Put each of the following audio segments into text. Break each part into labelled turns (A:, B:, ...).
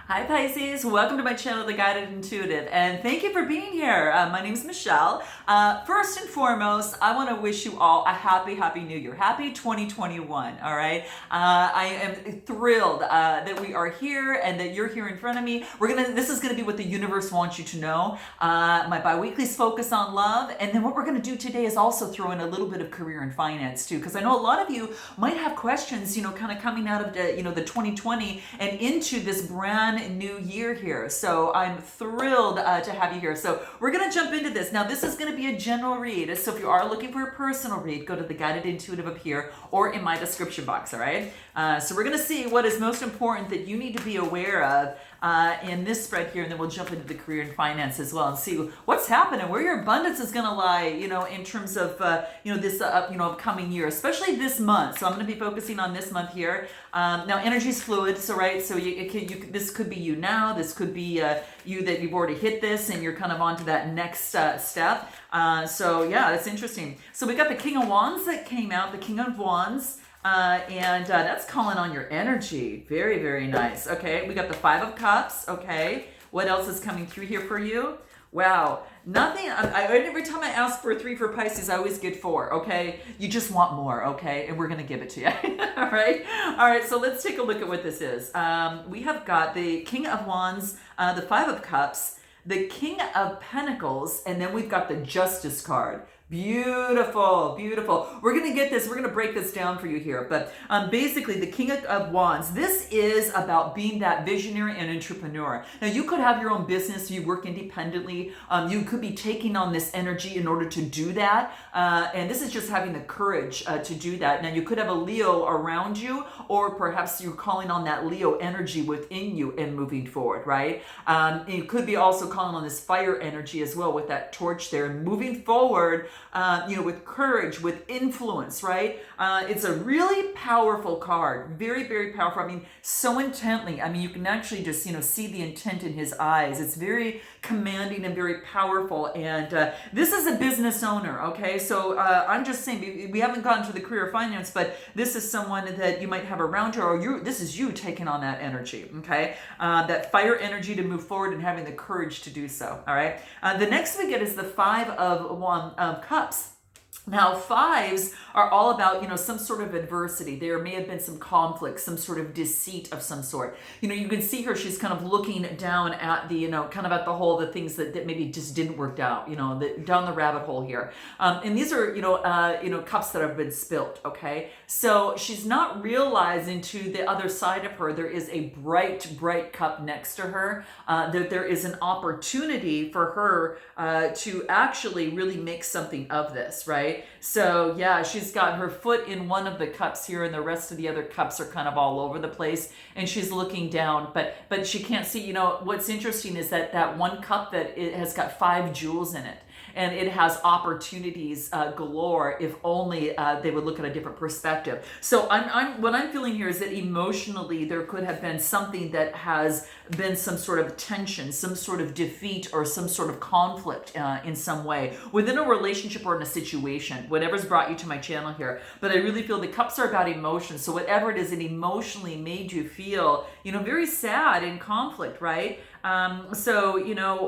A: Hi Pisces, welcome to my channel, The Guided Intuitive, and thank you for being here. My name is Michelle. First and foremost, I want to wish you all a happy new year. Happy 2021, all right? I am thrilled that we are here and that you're here in front of me. This is gonna be what the universe wants you to know. My bi-weekly's focus on love, and then what we're gonna do today is also throw in a little bit of career and finance too, because I know a lot of you might have questions, kind of coming out of the 2020 and into this brand new year here. So I'm thrilled to have you here. So we're going to jump into this. Now, this is going to be a general read. So if you are looking for a personal read, go to the Guided Intuitive up here or in my description box, all right? So we're going to see what is most important that you need to be aware of in this spread here, and then we'll jump into the career and finance as well and see what's happening, where your abundance is going to lie, in terms of, this, upcoming year, especially this month. So I'm going to be focusing on this month here. Now, energy is fluid, so right, so this could be you now, this could be you that you've already hit this and you're kind of on to that next step. So yeah, that's interesting. So we got the King of Wands that came out, the King of Wands. And that's calling on your energy. Very, very nice. Okay, we got the Five of Cups. Okay, what else is coming through here for you? Wow, nothing. Every time I ask for a 3 for Pisces, I always get 4. Okay, you just want more. Okay, and we're gonna give it to you. All right. So let's take a look at what this is. We have got the King of Wands, the Five of Cups, the King of Pentacles, and then we've got the Justice card. Beautiful, beautiful. We're going to get this, we're going to break this down for you here. But basically, the King of Wands, this is about being that visionary and entrepreneur. Now, you could have your own business, you work independently. You could be taking on this energy in order to do that. And this is just having the courage to do that. Now, you could have a Leo around you, or perhaps you're calling on that Leo energy within you and moving forward, right? It could be also calling on this fire energy as well with that torch there and moving forward. With courage, with influence, right? It's a really powerful card. Very, very powerful. I mean, so intently. I mean, you can actually just, see the intent in his eyes. It's very commanding and very powerful. And this is a business owner, okay? So I'm just saying, we haven't gotten to the career or finance, but this is someone that you might have around you, or this is you taking on that energy, okay? That fire energy to move forward and having the courage to do so, all right? The next we get is the Five of Cups. Now, fives are all about, some sort of adversity. There may have been some conflict, some sort of deceit of some sort. You can see her, she's kind of looking down at the, kind of at the hole, the things that maybe just didn't work out, down the rabbit hole here. And these are, cups that have been spilt, okay? So she's not realizing to the other side of her, there is a bright, bright cup next to her, that there is an opportunity for her to actually really make something of this, right? So yeah, she's got her foot in one of the cups here and the rest of the other cups are kind of all over the place and she's looking down, but she can't see. What's interesting is that one cup that it has got 5 jewels in it. And it has opportunities galore if only they would look at a different perspective. So what I'm feeling here is that emotionally there could have been something that has been some sort of tension, some sort of defeat, or some sort of conflict in some way within a relationship or in a situation, whatever's brought you to my channel here. But I really feel the cups are about emotion. So whatever it is, it emotionally made you feel, very sad in conflict, right? So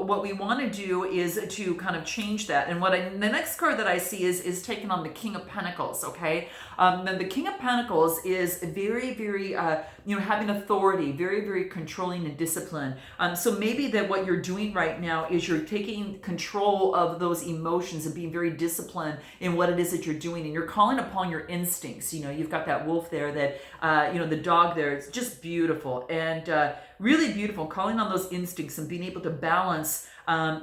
A: what we want to do is to kind of change that. And the next card that I see is taking on the King of Pentacles, okay? Then the King of Pentacles is very, very, having authority, very, very controlling and disciplined. So maybe that what you're doing right now is you're taking control of those emotions and being very disciplined in what it is that you're doing. And you're calling upon your instincts. You've got that wolf there, that, the dog there. It's just beautiful. And really beautiful, calling on those instincts and being able to balance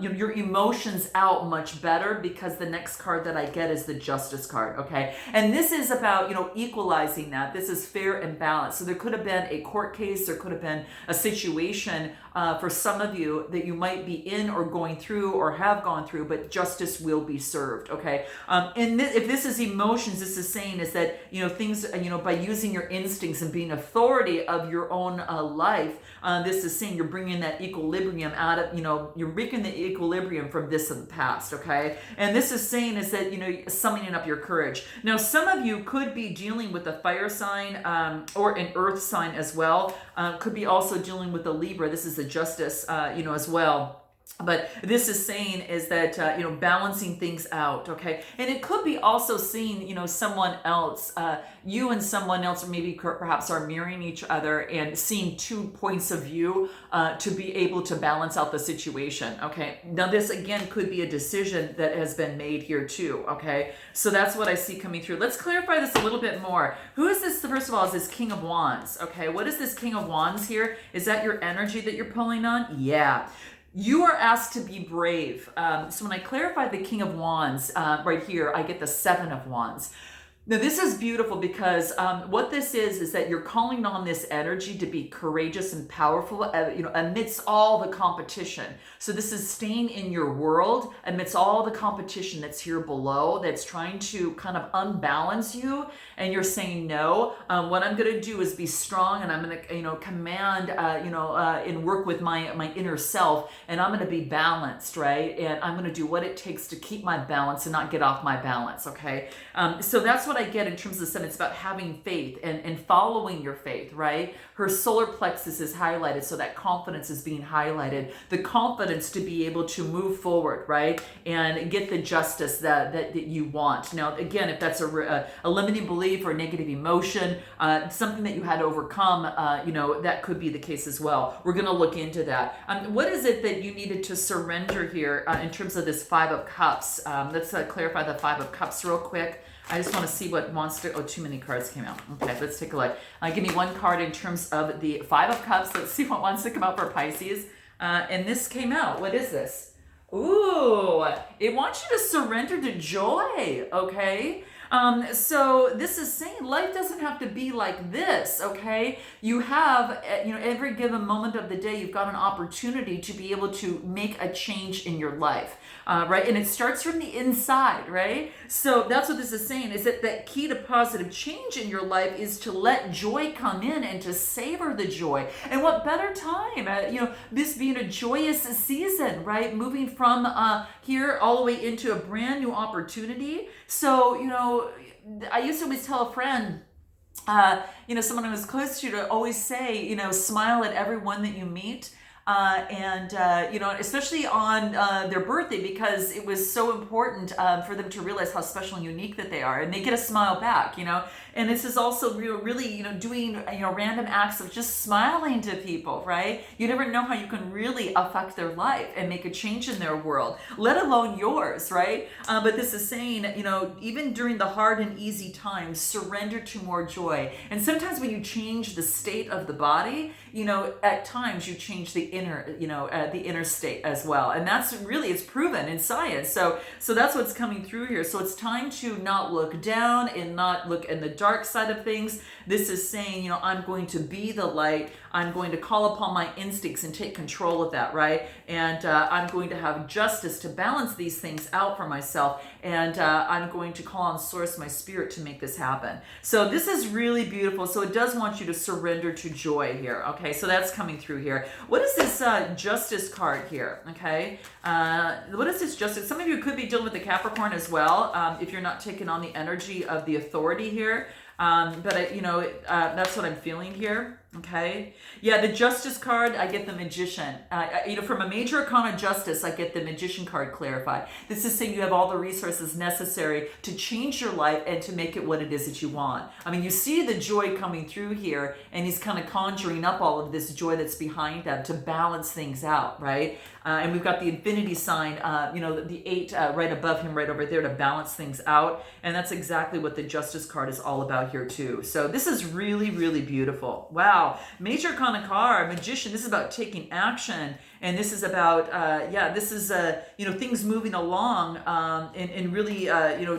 A: your emotions out much better, because the next card that I get is the Justice card, okay? And this is about, equalizing that. This is fair and balanced. So there could have been a court case, there could have been a situation for some of you that you might be in or going through or have gone through, but justice will be served, okay? And if this is emotions, this is saying is that, things, by using your instincts and being authority of your own life, this is saying you're bringing that equilibrium out of, you're breaking the equilibrium from this in the past, okay? And this is saying is that, summoning up your courage. Now, some of you could be dealing with a fire sign or an earth sign as well. Could be also dealing with a Libra. This is the justice, as well. But this is saying is that, balancing things out, okay? And it could be also seeing, someone else, you and someone else, or maybe perhaps are mirroring each other and seeing 2 points of view to be able to balance out the situation, okay? Now, this, again, could be a decision that has been made here too, okay? So that's what I see coming through. Let's clarify this a little bit more. Who is this, first of all, is this King of Wands, okay? What is this King of Wands here? Is that your energy that you're pulling on? Yeah. You are asked to be brave. So when I clarify the King of Wands right here, I get the Seven of Wands. Now, this is beautiful because what this is that you're calling on this energy to be courageous and powerful, amidst all the competition. So this is staying in your world amidst all the competition that's here below, that's trying to kind of unbalance you. And you're saying, no, what I'm going to do is be strong, and I'm going to, command, and work with my inner self, and I'm going to be balanced, right? And I'm going to do what it takes to keep my balance and not get off my balance, okay? So that's what I get in terms of the Seven. It's about having faith and following your faith, right? Her solar plexus is highlighted, so that confidence is being highlighted. The confidence to be able to move forward, right? And get the justice that you want. Now, again, if that's a limiting belief or negative emotion, something that you had to overcome, that could be the case as well. We're going to look into that. What is it that you needed to surrender here in terms of this Five of Cups? Let's clarify the Five of Cups real quick. I just want to see what wants to, too many cards came out. Okay, let's take a look. Give me one card in terms of the Five of Cups. Let's see what wants to come out for Pisces. And this came out. What is this? Ooh, it wants you to surrender to joy, okay? So this is saying life doesn't have to be like this, okay? You have, every given moment of the day, you've got an opportunity to be able to make a change in your life, right? And it starts from the inside, right? So that's what this is saying, is that key to positive change in your life is to let joy come in and to savor the joy. And what better time, this being a joyous season, right? Moving from here all the way into a brand new opportunity. So, I used to always tell a friend, someone who was close to you, to always say, smile at everyone that you meet. Especially on their birthday, because it was so important for them to realize how special and unique that they are, and they get a smile back, and this is also really, doing, random acts of just smiling to people, right? You never know how you can really affect their life and make a change in their world, let alone yours, right? But this is saying, even during the hard and easy times, surrender to more joy. And sometimes when you change the state of the body, at times you change the inner state as well. And that's really, it's proven in science. So that's what's coming through here. So it's time to not look down and not look in the dark side of things. This is saying, I'm going to be the light. I'm going to call upon my instincts and take control of that, right? And I'm going to have justice to balance these things out for myself. And I'm going to call on Source, my spirit, to make this happen. So this is really beautiful. So it does want you to surrender to joy here. Okay, so that's coming through here. What is this Justice card here? Okay, what is this Justice? Some of you could be dealing with the Capricorn as well, if you're not taking on the energy of the authority here. But that's what I'm feeling here. Okay. Yeah, the Justice card, I get the Magician. From a major arcana Justice, I get the Magician card clarified. This is saying you have all the resources necessary to change your life and to make it what it is that you want. I mean, you see the joy coming through here, and he's kind of conjuring up all of this joy that's behind them to balance things out, right? And we've got the infinity sign, the 8 right above him, right over there, to balance things out. And that's exactly what the Justice card is all about here too. So this is really, really beautiful. Wow. Major arcana card, Magician. This is about taking action, and this is about things moving along, and really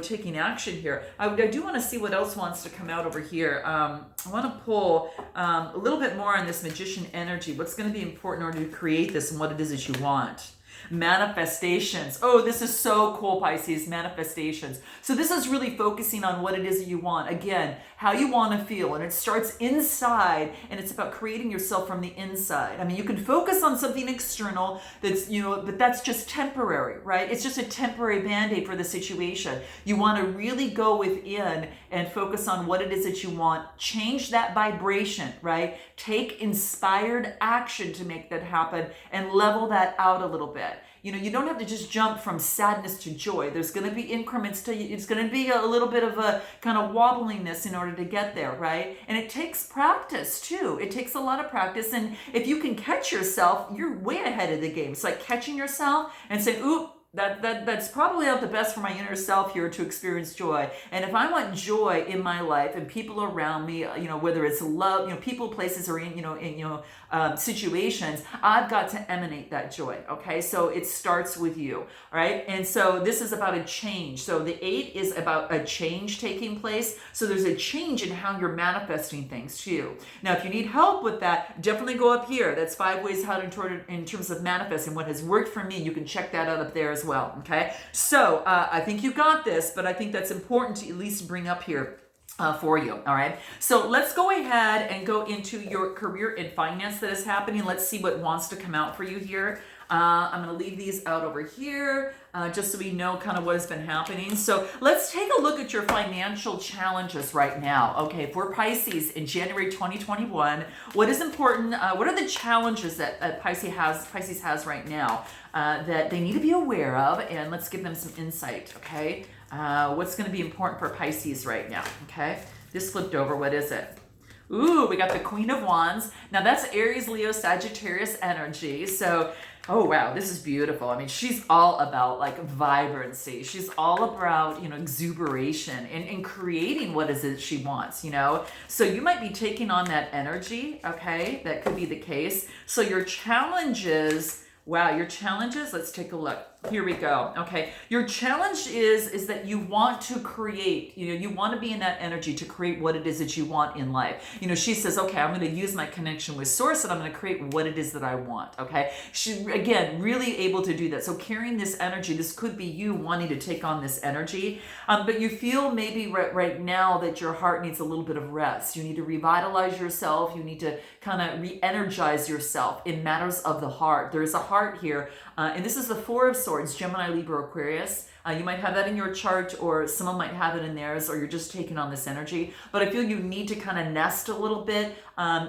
A: taking action here. I do want to see what else wants to come out over here. I want to pull a little bit more on this Magician energy. What's going to be important in order to create this, and what it is that you want. Manifestations. Oh, this is so cool, Pisces. Manifestations. So this is really focusing on what it is that you want. Again, how you want to feel. And it starts inside, and it's about creating yourself from the inside. I mean, you can focus on something external that's, but that's just temporary, right? It's just a temporary band-aid for the situation. You want to really go within and focus on what it is that you want. Change that vibration, right? Take inspired action to make that happen and level that out a little bit. You don't have to just jump from sadness to joy. There's going to be increments to you. It's going to be a little bit of a kind of wobbliness in order to get there, right? And it takes practice too. It takes a lot of practice. And if you can catch yourself, you're way ahead of the game. It's like catching yourself and saying, "Oop, that's probably not the best for my inner self here to experience joy." And if I want joy in my life and people around me, whether it's love, people, places, or in situations, I've got to emanate that joy. Okay, so it starts with you, all right? And so this is about a change. So the 8 is about a change taking place. So there's a change in how you're manifesting things too. Now, if you need help with that, definitely go up here. That's 5 ways how to in terms of manifesting. What has worked for me, you can check that out up there as well. Okay, so I think you got this, but I think that's important to at least bring up here for you. All right, so let's go ahead and go into your career and finance that is happening. Let's see what wants to come out for you here. I'm going to leave these out over here just so we know kind of what has been happening. So let's take a look at your financial challenges right now. Okay, for Pisces in January 2021, what is important? What are the challenges that Pisces has right now that they need to be aware of? And let's give them some insight. Okay, what's going to be important for Pisces right now? Okay, this flipped over. What is it? Ooh, we got the Queen of Wands. Now that's Aries, Leo, Sagittarius energy. So, oh wow, this is beautiful. I mean, she's all about like vibrancy. She's all about, exuberation and creating what is it she wants, So you might be taking on that energy, okay? That could be the case. So your challenges, let's take a look. Here we go. Okay. Your challenge is that you want to create, you want to be in that energy to create what it is that you want in life. She says, okay, I'm going to use my connection with source and I'm going to create what it is that I want. Okay. She, again, really able to do that. So carrying this energy, this could be you wanting to take on this energy. But you feel maybe right now that your heart needs a little bit of rest. You need to revitalize yourself. You need to kind of re-energize yourself in matters of the heart. There is a heart here. And this is the 4 of Swords, Gemini, Libra, Aquarius. You might have that in your chart, or someone might have it in theirs, or you're just taking on this energy. But I feel you need to kind of nest a little bit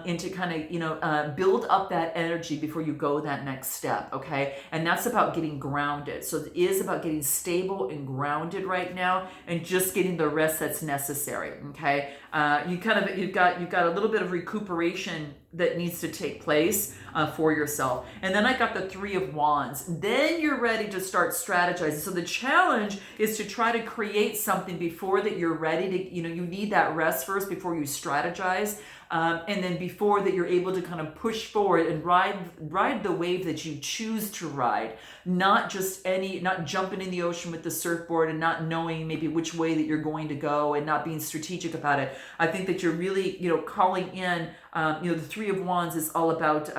A: into kind of, build up that energy before you go that next step, okay? And that's about getting grounded. So it is about getting stable and grounded right now and just getting the rest that's necessary, okay? You've got a little bit of recuperation that needs to take place for yourself. And then I got the 3 of Wands. Then you're ready to start strategizing. So the challenge is to try to create something before that you're ready to, you need that rest first before you strategize. And then before that you're able to kind of push forward and ride the wave that you choose to ride, not jumping in the ocean with the surfboard and not knowing maybe which way that you're going to go and not being strategic about it. I think that you're really, calling in, the 3 of Wands is all about,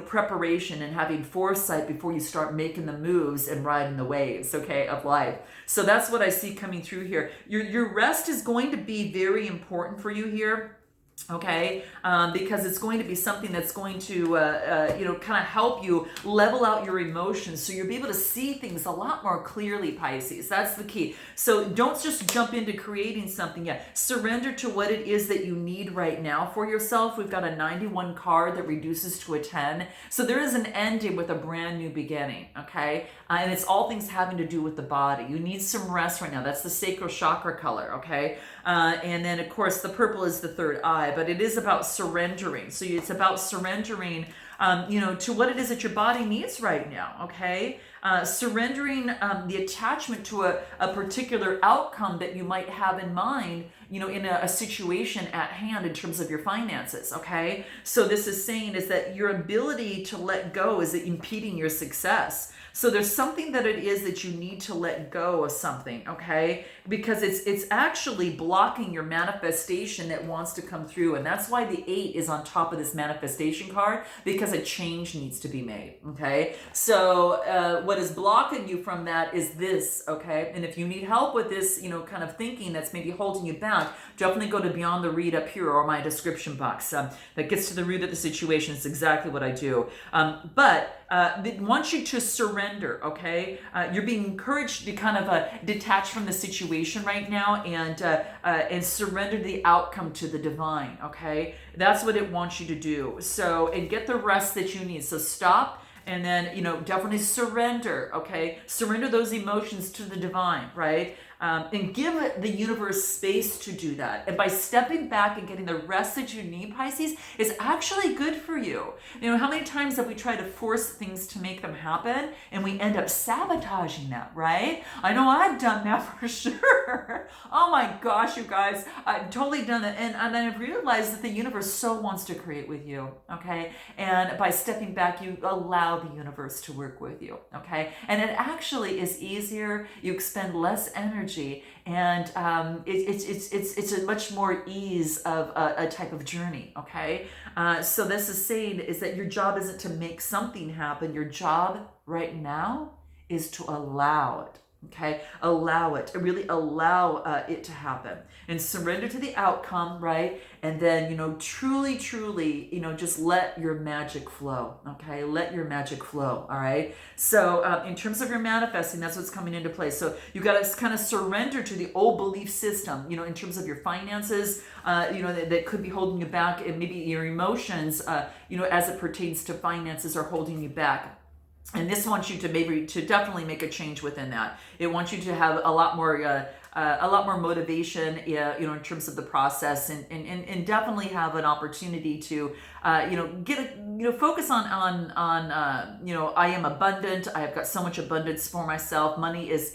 A: preparation and having foresight before you start making the moves and riding the waves, okay, of life. So that's what I see coming through here. Your rest is going to be very important for you here. Okay, because it's going to be something that's going to, kind of help you level out your emotions so you'll be able to see things a lot more clearly, Pisces. That's the key. So don't just jump into creating something yet. Surrender to what it is that you need right now for yourself. We've got a 91 card that reduces to a 10. So there is an ending with a brand new beginning, okay? And it's all things having to do with the body. You need some rest right now. That's the sacral chakra color, okay? And then, of course, the purple is the 3rd eye, but it is about surrendering. So it's about surrendering, to what it is that your body needs right now, okay? Surrendering the attachment to a particular outcome that you might have in mind, in a situation at hand in terms of your finances, okay? So this is saying is that your ability to let go is impeding your success. So there's something that it is that you need to let go of something, okay? Because it's actually blocking your manifestation that wants to come through. And that's why the 8 is on top of this manifestation card, because a change needs to be made, okay? So what is blocking you from that is this, okay? And if you need help with this, kind of thinking that's maybe holding you back, definitely go to Beyond the Read up here or my description box. That gets to the root of the situation. It's exactly what I do. But they want you to surrender, okay? You're being encouraged to kind of detach from the situation right now and surrender the outcome to the divine, okay? That's what it wants you to do. So, and get the rest that you need. So stop and then, definitely surrender, okay? Surrender those emotions to the divine, right? And give the universe space to do that. And by stepping back and getting the rest that you need, Pisces, is actually good for you. How many times have we tried to force things to make them happen and we end up sabotaging them, right? I know I've done that for sure. Oh my gosh, you guys, I've totally done it. And I've realized that the universe so wants to create with you, okay? And by stepping back, you allow the universe to work with you, okay? And it actually is easier. You expend less energy, and it's a much more ease of a type of journey, okay? So this is saying is that your job isn't to make something happen. Your job right now is to allow it, okay? Allow it, really allow it to happen and surrender to the outcome, right? And then, truly, just let your magic flow, okay? Let your magic flow, all right? So in terms of your manifesting, that's what's coming into play. So you got to kind of surrender to the old belief system, in terms of your finances, that could be holding you back, and maybe your emotions, as it pertains to finances are holding you back. And this wants you to definitely make a change within that. It wants you to have a lot more motivation, in terms of the process, and definitely have an opportunity to, focus on, I am abundant. I have got so much abundance for myself. Money is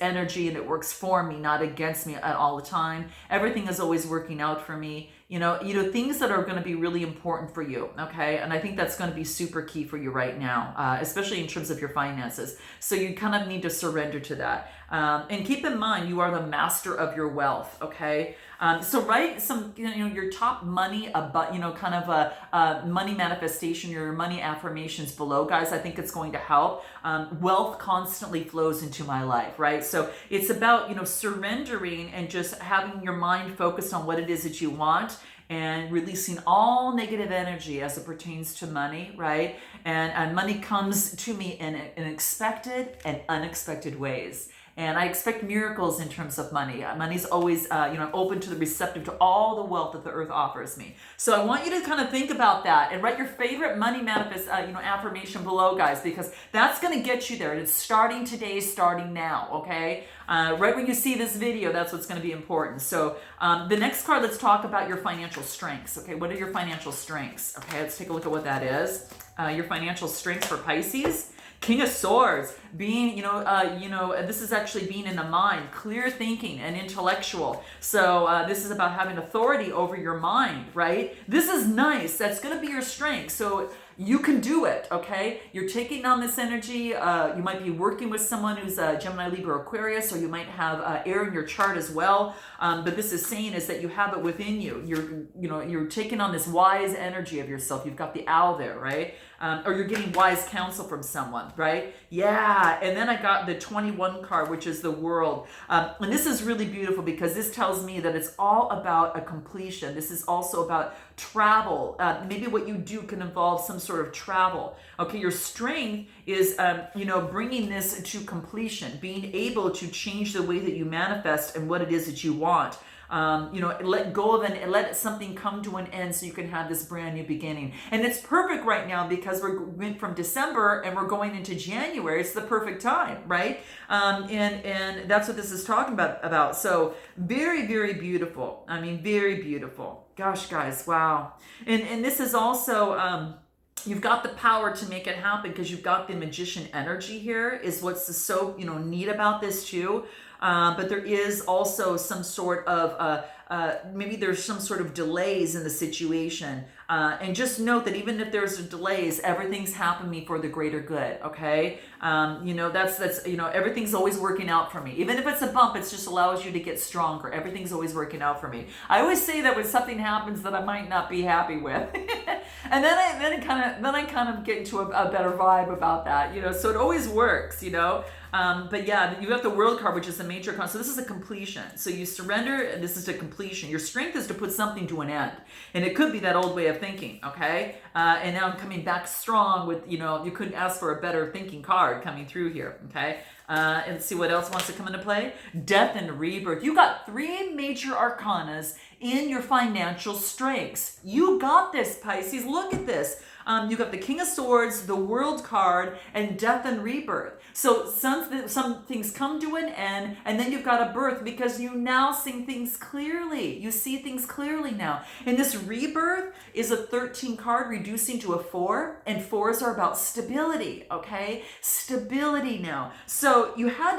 A: energy, and it works for me, not against me at all the time. Everything is always working out for me. Things that are going to be really important for you, okay? And I think that's going to be super key for you right now, especially in terms of your finances. So you kind of need to surrender to that. And keep in mind, you are the master of your wealth, okay? So write some, your top money, kind of a money manifestation, your money affirmations below, guys. I think it's going to help. Wealth constantly flows into my life, right? So it's about, surrendering and just having your mind focused on what it is that you want, and releasing all negative energy as it pertains to money, right? And money comes to me in expected and unexpected ways. And I expect miracles in terms of money. Money's always, open to the receptive to all the wealth that the earth offers me. So I want you to kind of think about that and write your favorite money affirmation below, guys, because that's going to get you there. And it's starting today, starting now, okay? Right when you see this video, that's what's going to be important. So the next card, let's talk about your financial strengths. Okay, what are your financial strengths? Okay, let's take a look at what that is. Your financial strengths for Pisces. King of Swords, being, this is actually being in the mind, clear thinking and intellectual. So this is about having authority over your mind, right? This is nice. That's going to be your strength. So you can do it, okay? You're taking on this energy. You might be working with someone who's a Gemini, Libra, Aquarius, or you might have air in your chart as well. But this is saying is that you have it within you. You're taking on this wise energy of yourself. You've got the owl there, right? Or you're getting wise counsel from someone, right? Yeah. And then I got the 21 card, which is the World. And this is really beautiful because this tells me that it's all about a completion. This is also about travel. Maybe what you do can involve some sort of travel. Okay, your strength is, bringing this to completion, being able to change the way that you manifest and what it is that you want. Let go of and let something come to an end so you can have this brand new beginning. And it's perfect right now because we went from December and we're going into January. It's the perfect time, right? And that's what this is talking about. So very, very beautiful. I mean, very beautiful. Gosh, guys, wow. And this is also, you've got the power to make it happen because you've got the magician energy here is what's so, neat about this too. But there is also some sort of, maybe there's some sort of delays in the situation. And just note that even if there's delays, everything's happening for the greater good, okay? That's everything's always working out for me. Even if it's a bump, it just allows you to get stronger. Everything's always working out for me. I always say that when something happens that I might not be happy with. And then I kind of get into a better vibe about that, so it always works, but yeah, you have the World card, which is the major card. So this is a completion. So you surrender, and this is a completion. Your strength is to put something to an end. And it could be that old way of thinking, okay? And now I'm coming back strong with, you couldn't ask for a better thinking card coming through here, okay? And see what else wants to come into play. Death and rebirth. You got 3 major arcanas in your financial strengths. You got this, Pisces. Look at this. You got the King of Swords, the World card, and death and rebirth. So some things come to an end, and then you've got a birth because you now see things clearly. You see things clearly now. And this rebirth is a 13 card reducing to a 4, and 4s are about stability, okay? Stability now. So you had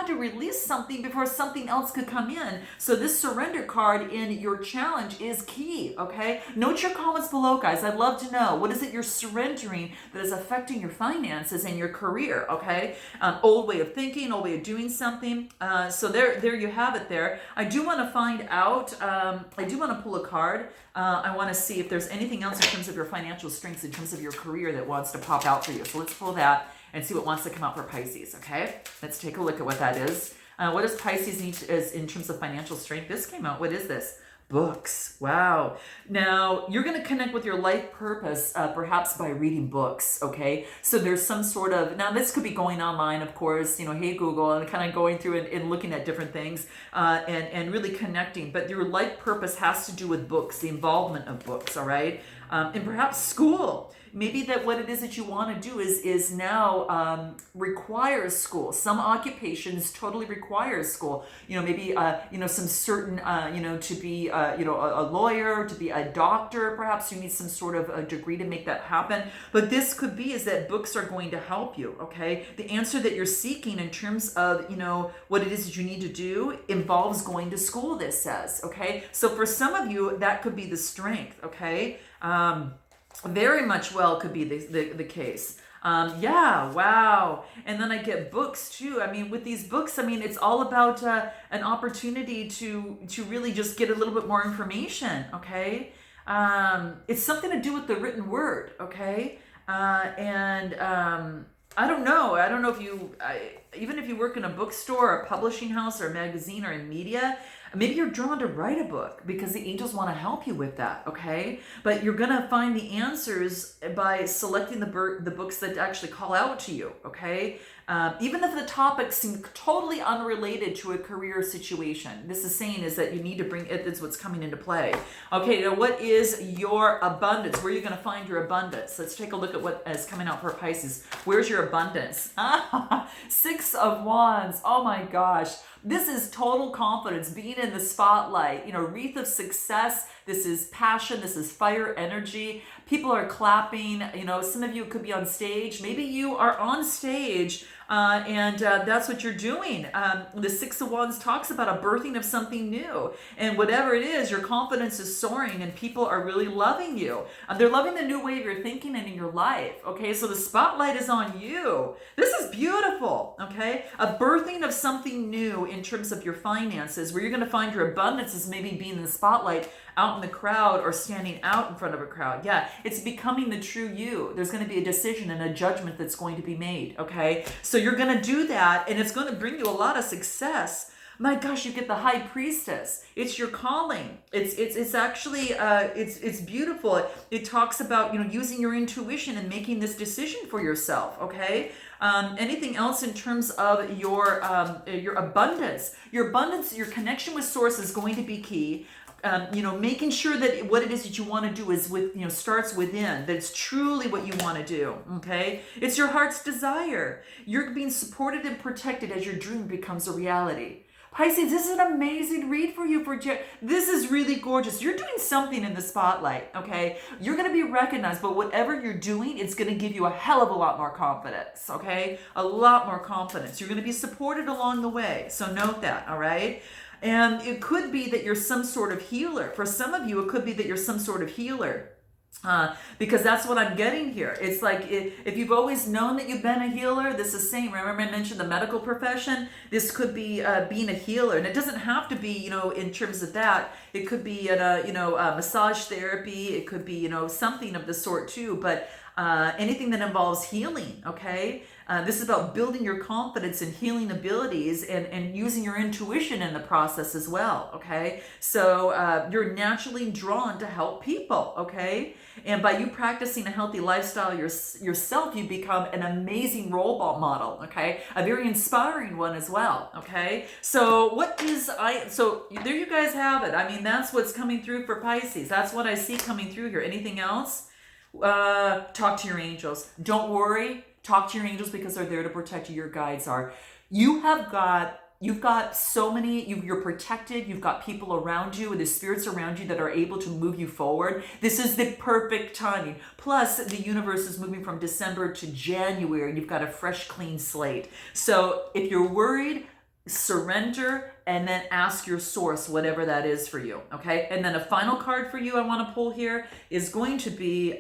A: to release something before something else could come in. So this surrender card in your challenge is key, okay? Note your comments below, guys. I'd love to know, what is it you're surrendering that is affecting your finances and your career, okay? Old way of thinking, old way of doing something. So there you have it there. I do want to find out, I do want to pull a card. I want to see if there's anything else in terms of your financial strengths, in terms of your career that wants to pop out for you. So let's pull that and see what wants to come out for Pisces, okay? Let's take a look at what that is. What does Pisces need in terms of financial strength? This came out. What is this? Books. Wow. Now, you're going to connect with your life purpose, perhaps by reading books, okay? So there's some sort of, now this could be going online, of course, hey Google, and kind of going through and looking at different things and really connecting. But your life purpose has to do with books, the involvement of books, all right? And perhaps school. Maybe that what it is that you want to do is now requires school. Some occupations totally require school. Maybe some certain to be a lawyer, to be a doctor. Perhaps you need some sort of a degree to make that happen. But this could be is that books are going to help you. Okay, the answer that you're seeking in terms of what it is that you need to do involves going to school. This says, okay. So for some of you that could be the strength. Okay. Very much well could be the case. Yeah, wow. And then I get books too. I mean, with these books, it's all about an opportunity to really just get a little bit more information, okay? It's something to do with the written word, okay? I don't know. I don't know if even if you work in a bookstore or a publishing house or a magazine or in media, maybe you're drawn to write a book because the angels want to help you with that, okay? But you're going to find the answers by selecting the books that actually call out to you, okay? Even if the topics seem totally unrelated to a career situation, this is saying is that you need to bring it. It's what's coming into play. Okay, now what is your abundance? Where are you going to find your abundance? Let's take a look at what is coming out for Pisces. Where's your abundance? 6 of Wands. Oh my gosh. This is total confidence, being in the spotlight, wreath of success. This is passion. This is fire energy. People are clapping. Some of you could be on stage. Maybe you are on stage and that's what you're doing. The 6 of Wands talks about a birthing of something new. And whatever it is, your confidence is soaring and people are really loving you. They're loving the new way of your thinking and in your life. Okay, so the spotlight is on you. This is beautiful. Okay, a birthing of something new in terms of your finances, where you're going to find your abundance is maybe being in the spotlight, out in the crowd, or standing out in front of a crowd. Yeah, it's becoming the true you. There's going to be a decision and a judgment that's going to be made. Okay, so you're going to do that, and it's going to bring you a lot of success. My gosh, you get the High Priestess. It's your calling. It's actually it's beautiful. It talks about using your intuition and making this decision for yourself. Okay. Anything else in terms of your abundance? Your abundance, your connection with Source is going to be key. Making sure that what it is that you want to do is starts within, that it's truly what you want to do, okay? It's your heart's desire. You're being supported and protected as your dream becomes a reality. Pisces, this is an amazing read for you. This is really gorgeous. You're doing something in the spotlight, okay? You're going to be recognized, but whatever you're doing, it's going to give you a hell of a lot more confidence, okay? A lot more confidence. You're going to be supported along the way. So note that, all right? And it could be that you're some sort of healer. For some of you, it could be that you're some sort of healer. Because that's what I'm getting here. It's like if you've always known that you've been a healer, this is same. Remember I mentioned the medical profession? This could be being a healer. And it doesn't have to be, in terms of that. It could be, massage therapy. It could be, something of the sort too. But anything that involves healing, okay? This is about building your confidence and healing abilities and using your intuition in the process as well, okay? So you're naturally drawn to help people, okay? And by you practicing a healthy lifestyle yourself, you become an amazing role model, okay? A very inspiring one as well, okay? So so there you guys have it. I mean, that's what's coming through for Pisces. That's what I see coming through here. Anything else? Talk to your angels. Don't worry. Talk to your angels because they're there to protect you. Your guides are. You've got so many, you're protected. You've got people around you and the spirits around you that are able to move you forward. This is the perfect timing. Plus, the universe is moving from December to January. You've got a fresh, clean slate. So if you're worried, surrender and then ask your source, whatever that is for you, okay? And then a final card for you I want to pull here is going to be,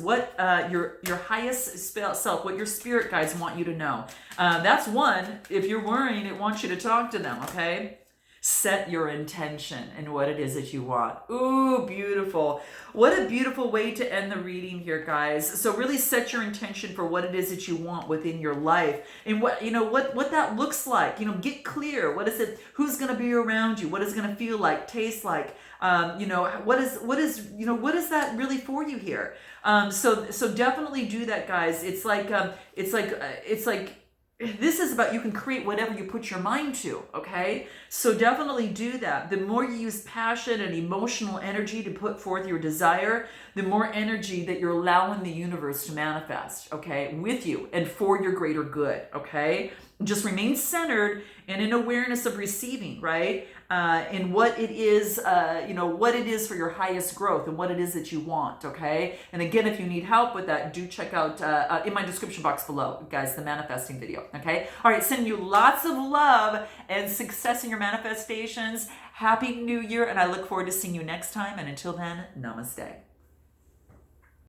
A: what your highest self, what your spirit guides want you to know. That's one. If you're worrying, it wants you to talk to them, okay? Set your intention and what it is that you want. Ooh, beautiful. What a beautiful way to end the reading here, guys. So really set your intention for what it is that you want within your life and what that looks like. Get clear. What is it? Who's going to be around you? What is it going to feel like, taste like? What is that really for you here? So definitely do that, guys. It's like this is about you can create whatever you put your mind to, okay? So definitely do that. The more you use passion and emotional energy to put forth your desire, the more energy that you're allowing the universe to manifest, okay, with you and for your greater good, okay? Just remain centered and in awareness of receiving, right? And what it is, what it is for your highest growth and what it is that you want, okay? And again, if you need help with that, do check out in my description box below, guys, the manifesting video, okay? All right, sending you lots of love and success in your manifestations. Happy New Year, and I look forward to seeing you next time. And until then, namaste.